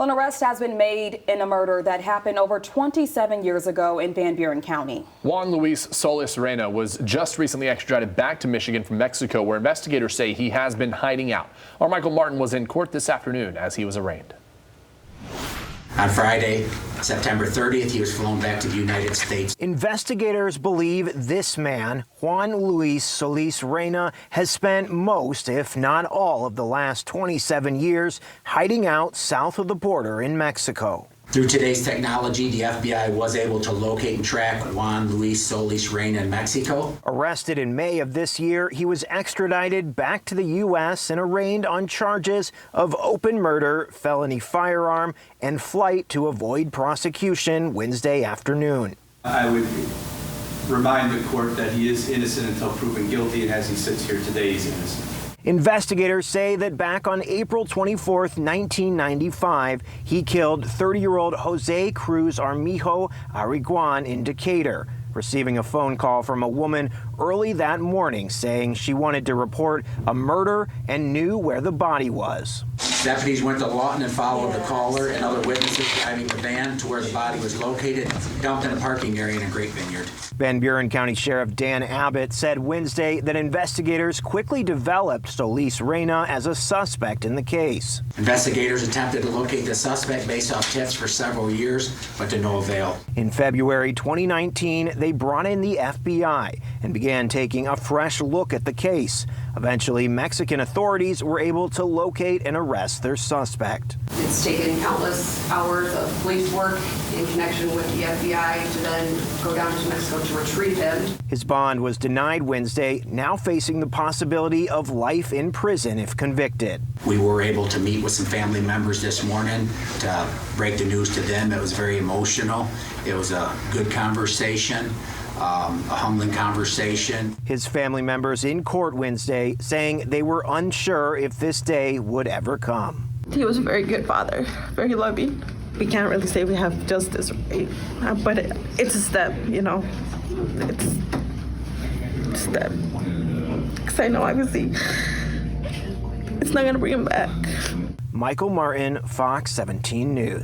Well, an arrest has been made in a murder that happened over 27 years ago in Van Buren County. Juan Luis Solis Reyna was just recently extradited back to Michigan from Mexico, where investigators say he has been hiding out. Our Michael Martin was in court this afternoon as he was arraigned. On Friday, September 30th, he was flown back to the United States. Investigators believe this man, Juan Luis Solis Reyna, has spent most, if not all, of the last 27 years hiding out south of the border in Mexico. Through today's technology, the FBI was able to locate and track Juan Luis Solis Reyna in Mexico. Arrested in May of this year, he was extradited back to the U.S. and arraigned on charges of open murder, felony firearm, and flight to avoid prosecution Wednesday afternoon. I would remind the court that he is innocent until proven guilty, and as he sits here today, he's innocent. Investigators say that back on April 24th, 1995, he killed 30-year-old Jose Cruz Armijo Arriguan in Decatur, receiving a phone call from a woman early that morning saying she wanted to report a murder and knew where the body was. Deputies went to Lawton and followed the caller and other witnesses driving the van to where the body was located, dumped in a parking area in a grape vineyard. Van Buren County Sheriff Dan Abbott said Wednesday that investigators quickly developed Solis Reyna as a suspect in the case. Investigators attempted to locate the suspect based off tips for several years, but to no avail. In February 2019, they brought in the FBI and began taking a fresh look at the case. Eventually, Mexican authorities were able to locate and arrest their suspect. It's taken countless hours of police work in connection with the FBI to then go down to Mexico to retrieve him. His bond was denied Wednesday, now facing the possibility of life in prison if convicted. We were able to meet with some family members this morning to break the news to them. It was very emotional. It was a good conversation. A humbling conversation. His family members in court Wednesday saying they were unsure if this day would ever come. He was a very good father, very loving. We can't really say we have justice, right? But it's a step, you know. It's a step. Because I know obviously it's not going to bring him back. Michael Martin, Fox 17 News.